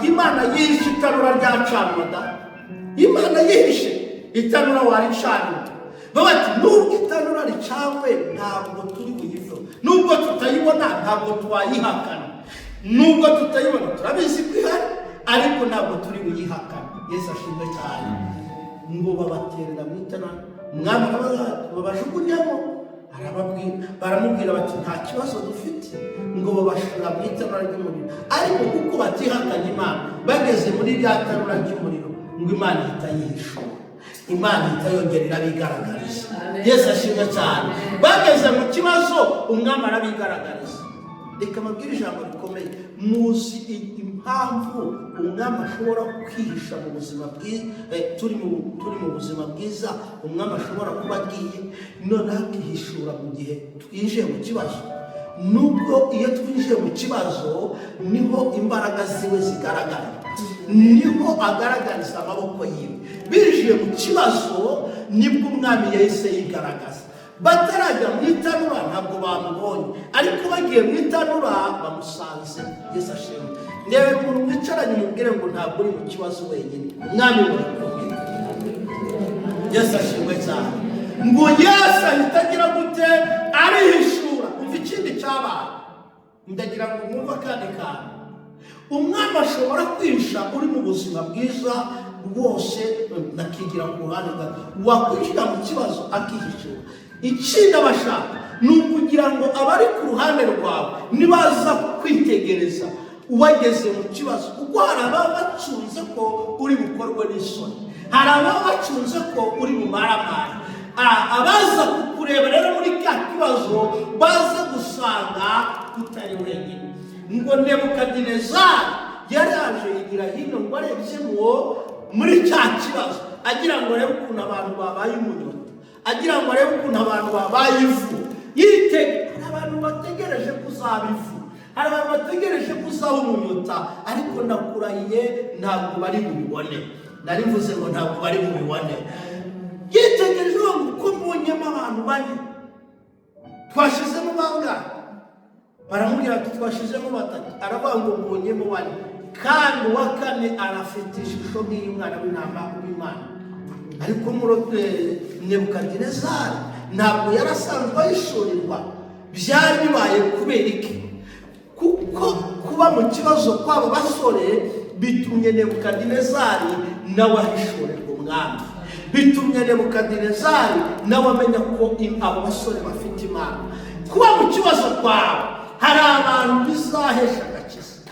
Imana yihishe itanura ryacanwa da. Imana yihishe itanura waricana. Bati nubwo itanura ricawe ntabwo turi buyiveho, nubwo tutayibona ntabwo twayihakana, nubwo tutayibona turabizi ko ihari ariko ntabwo turi buyihakana. Yesu ashimwe cyane. Ngo babaterera mu itanura, umwami babajugunyamo, baramubwira bati nta kibazo dufite. Ngo babashira mu itanura ry'umuriro, ariko kuko batihakanye Imana bageze muri rya tanura ry'umuriro, ngo Imana ihita yihishura, Imana ihita yongera irabigaragariza. Yesu ashimwe cyane. Bageze mu kibazo umwami arabigaragariza. Reka mabwire ijambo rikomeye, muzi impamvu umwami ashobora kwihisha mu buzima bwiza, turi mu buzima bwiza umwami ashobora kuba agiye none akihishura mu gihe twinjiye mu kibazo. Nubwo iyo twinjiye mu kibazo niho imbaraga ziwe zigaragara, niho agaragariza amaboko yiwe. Binjiye mu kibazo nibwo umwami yahise yigaragaza. Batarajya mu itanura ntabwo bamubonye, ariko bagiye mu itanura bamusanze. Yesu ashimwe. Ndewe umuntu mwicaranye mubwire ngo ntabwo uri mu kibazo wenyine, umwami murakomeye. Yesu ashimwe cyane. Ngo Yesu ahita agira gute? Arihishura. Umva ikindi cyabaye, ndagira ngo mwumve akandi kantu. Umwami ashobora kwisha uri mu buzima bwiza rwose, nakigira ku ruhande wakwinjira mu kibazo akihishura. Ikindi abashaka ni ukugira ngo abari ku ruhande rwawe nibaza kwitegereza uwageze mu kibazo, kuko hari ababa bacunze ko uri bukorwe n'isoni, hari ababa bacunze ko uri mu maramari. Abaza kukureba rero muri cya kibazo baza gusanga utari wenyine. Ngo Nebukadinezari yari yaje yigira hino ngo arebye muri cya kibazo, agira ngo arebe ukuntu abantu babaye umunyota, agira ngo arebe ukuntu abantu babaye ivu. Hari abantu bategereje kuzaba ivu, hari abantu bategereje kuzaba umunyota, ariko nakurahiye ntabwo bari bubibone. Nari mvuze ngo ntabwo bari bubibone. Yitegereje uko mbonyemo abantu bane, twashizemo bangahe? Baramubwira ati twashizemo batatu. Aravuga ngo mbonyemo bane, kandi uwa kane arafite ishusho nk'iy'umwana w'intama w'Imana. Ariko Nebukadinezari ntabwo yarasanzwe ayishurirwa. Byari bibaye kubera iki? Kuko kuba mu kibazo kw'abo basore bitumye Nebukadinezari nawe ahishurirwa umwami, bitumye Nebukadinezari nawe amenya ko abo basore bafite Imana. Kuba mu kibazo kwawe hari abantu bizahesha agakiza,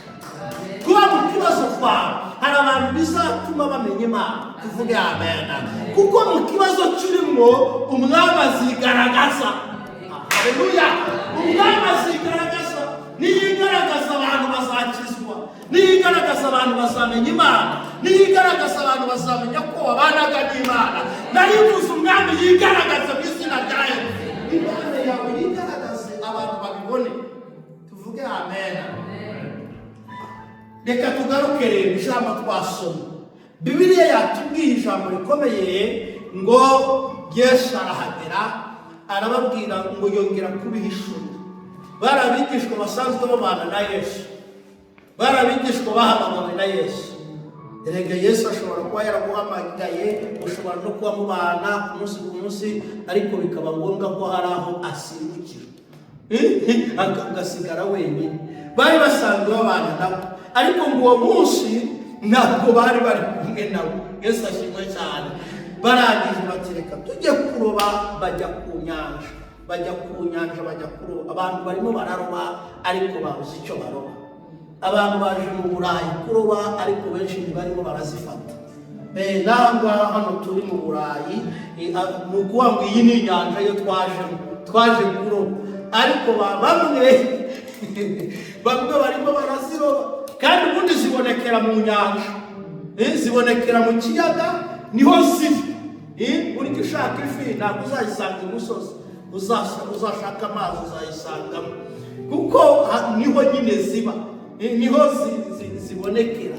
kuba mu kibazo kwawe hari abantu bizatuma bamenya Imana. Tuvuge amen. Kuko mu kibazo cyurimo umwami azigaragaza. Haleluya. Umwami azigaragaza. Niyigaragaza abantu bazakizwa, niyigaragaza abantu bazamenya Imana, niyigaragaza abantu bazamenya ko wabanaga n'Imana. Naribuze umwami yigaragaza mu izina rya Yesu. Imana yawe yigaragaze abantu babibone. Tuvuge amen. Reka tugaruke rero ijambo twasoma. Bibiliya yatubwiye ijambo rikomeye ngo Yesu arahagera, arababwira ngo yongera kubihishura. Barabigishwa basanzwe babana na Yesu, barabigishwa bahamagawe na Yesu. Erega Yesu ashobora kuba yaraguhamagaye, ushobora no kuba mubana umunsi ku munsi, ariko bikaba ngombwa ko hari aho asimbukira agasigara wenyine. Bari basanzwe babana nawe, ariko ngo uwo munsi ntabwo bari kumwe nawe. Yesu ashimwe cyane. Barangije batereka tujye kuroba, bajya ku nyanja, bajya kuroba. Abantu barimo bararoba ariko babuze icyo baroba. Abantu baje mu Burayi kuroba ariko benshi ntibarimo barazifata. Nangwa hano turi mu Burayi, mu kuvuga ngo iyi ni inyanja yo twaje kuroba, ariko bamwe barimo baraziroba, kandi ubundi zibonekera mu nyanja, zibonekera mu kiyaga, niho ziri. Burya ushaka ifi ntabwo uzayisanga imusozi, uzashaka amazi uzayisangamo, kuko niho nyine ziba, niho zibonekera.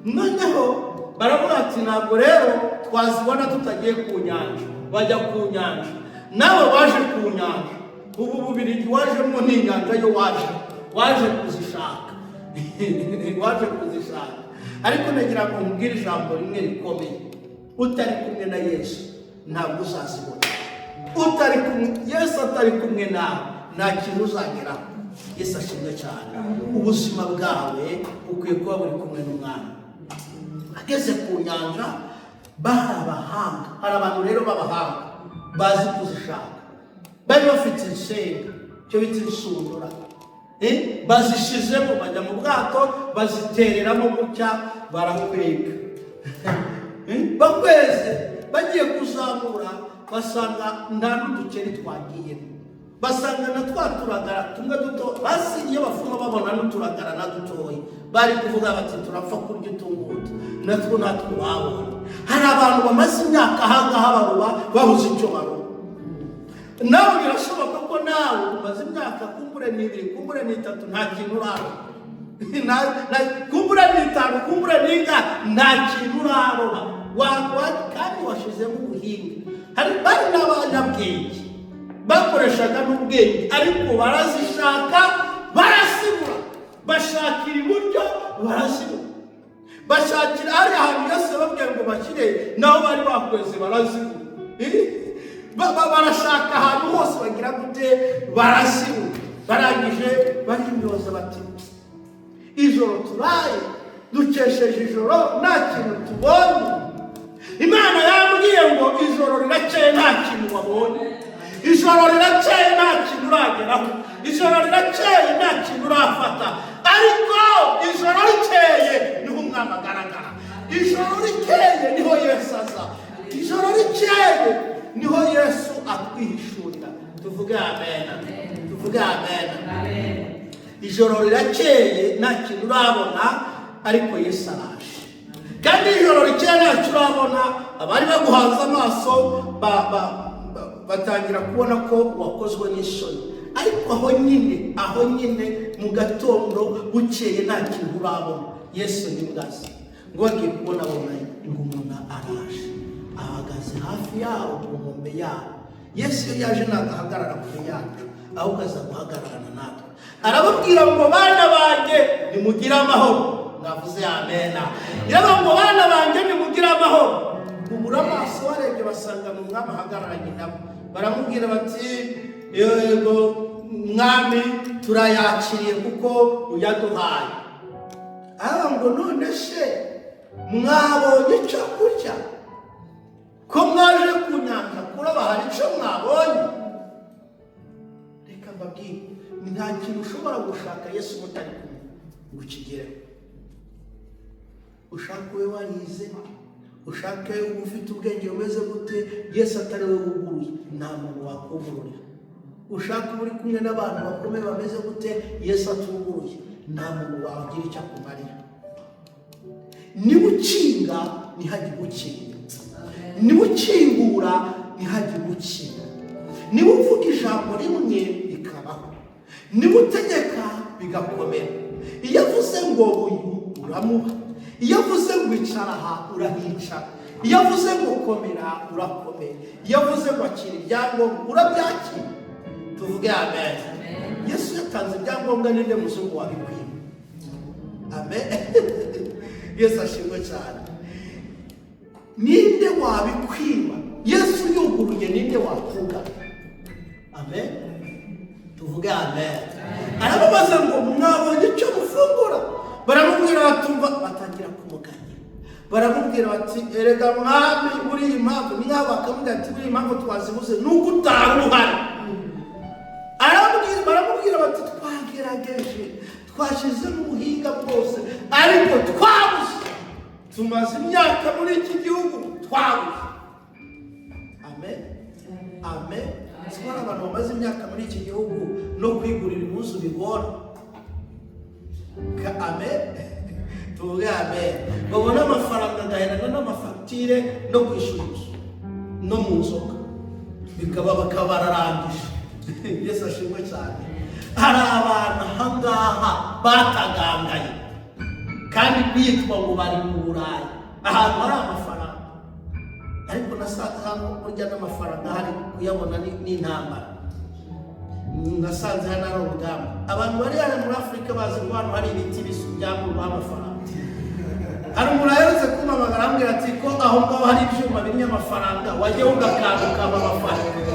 Noneho baravuga ati ntabwo rero twazibona tutagiye ku nyanja. Bajya ku nyanja, nawe waje ku nyanja. Ubu Bubiligi wajemo n'inyanja yo waje kuzishaka waje kuzishaka. ariko nagira ngo nkubwire ijambo rimwe rikomeye, utari kumwe na Yesu ntabwo uzazibona. Utari kumwe Yesu, atari kumwe nawe nta kintu uzageraho. Yesu ashimwe cyane. Ubuzima bwawe ukwiye kuba buri kumwe n'Umwami. Ageze ku nyanja bari abahanga, hari abantu rero b'abahanga bazi kuzishaka, bari bafite insenga, cyo bita insundura, bazishizemo bajya mu bwato bazitereramo gutya barakwega. Bakweze bagiye kuzamura basanga nta n'udukeri twagiyemo, basanga na twa turagara tumwe duto, basi iyo bafuma babona n'uturagara na dutoya bari kuvuga bati turapfa kurya utungutu, natwo natwo babonye. Hari abantu bamaze imyaka ahangaha baruba babuze icyo baruba. Nawe birashoboka ko nawe umaze imyaka kumbure n'ibiri, kumbure n'itatu nta kintu uraroba, kumbure n'itanu, kumbure n'inga nta kintu uraroba, kandi washizemo ubuhinga. Bari n'abanyabwenge bakoreshaga n'ubwenge, ariko barazishaka barasibura, bashakira iburyo barazibura, bashakira hari ahantu Yesu babwiye ngo bashyire naho bari bakweze barazibura. Barashaka ahantu hose bagira gute barazibura. Barangije barimyoza bati ijoro turaye dukesheje ijoro nta kintu tubonye. Imana yambwiye ngo ijoro rirakeye nta kintu wabonye, ijoro rirakeye nta kintu urageraho, ijoro rirakeye nta kintu urafata, ariko ijoro rikeye niho Umwami agaragara, ijoro rikeye niho Yesu aza, ijoro rikeye niho Yesu atwihishurira. Tuvuge amen, tuvuge amen. Ijoro rirakeye nta kintu urabona, ariko Yesu araje. Kandi ijoro rikeye nta kintu urabona, abari baguhanze amaso batangira kubona ko wakozwe n'isoni. Ariko aho nyine mu gatondo bukeye nta kintu urabona, Yesu ni bwaza ngo bagiye kubona ngo umuntu araje, ahagaze hafi yawo ku nkombe yawo. Yesu iyo yaje nagahagarara kure yacu, ahubwo aza guhagararana natwe. Arababwira ngo bana banjye nimugire amahoro. Navuze amena. Yaba ngo bana banjye nimugire amahoro. Ubura amaso barebye basanga mu Mwami ahagararanye nabo. Baramubwira bati yego Mwami turayakiriye kuko uyaduhaye. Ngo none se mwabonye icyo kurya ko mwaje ku nyanja kuroba, hari icyo mwabonye? Reka mbabwire, nta kintu ushobora gushaka Yesu mutari kumwe ngo ukigereho. Ushaka we warize, ushaka ufite ubwenge bumeze gute, Yesu atari we wuguruye nta muntu wakuvurira. Ushaka uri kumwe n'abantu bakomeye bameze gute, Yesu atuguruye nta muntu wagira icyo akumarira. Niba ukinga ntihajye gukinga, niba ukingura ntihajye gukinga, niba uvuga ijambo rimwe rikabaho, niba utegeka bigakomera. Iyo avuze ngo uyu uramuha, iyo avuze ngo icara aha urahicara, iyo avuze ngo komera urakomera, iyo avuze ngo akira ibyangombwa urabyakira. Tuvuge amen. Yesu yatanze ibyangombwa, ninde muzungu wabikwiye? Amen. Yesu ashimwe cyane. Ninde wabikwiba? Yesu yuguruye, ninde wakuga? Amen. Tuvuge amen. Arababaza ngo mwabonye icyo mufungura? Baramubwira batumva, batangira kumuganya. Baramubwira bati erega Mwami uri impamvu, niba bakamubwira ati uri impamvu twazibuze nuko utari uhari. Baramubwira bati twagerageje, twashize mu buhinga bwose, ariko twabuze. Tumaze imyaka muri iki gihugu twabuze. Amen. Amen. Sibona abantu bamaze imyaka muri iki gihugu no kwigurira impuzu bigora. Amen. Tuvuge amen. Babona amafaranga agaherana n'amafagitire no kwishyura inzu no mu nzoga, bakaba bararangije. Yesu ashimwe cyane. Hari abantu ahangaha batagangaye kandi bitwa ngo bari mu Burayi, ahantu hari amafaranga, ariko nasanze hano kurya n'amafaranga hari kuyabona n'intambara. Nasanze hano ari urugamba. Abantu bari hano muri Afurika bazi ko hano hari ibiti byamurwa amafaranga, hari umuntu aherutse kumpamagara ambwira ati ko aho ngaho hari ibyuma birimo amafaranga wajya ugakanguka amafaranga.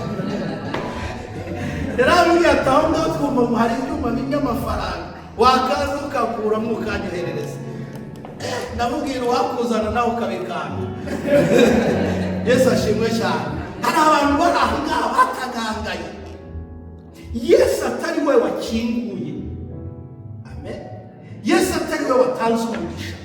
Yarambwiye ati aho ngaho twumva ngo hari ibyuma birimo amafaranga wakaza ukakuramo ukanyoherereza. Ndamubwira uwakuzana nawe ukabikanga. Yesu ashimwe cyane. Hari abantu bari aho ngaho batagangaye Yesu atari we wakinguye. Amen. Yesu atari we watanze umugisha.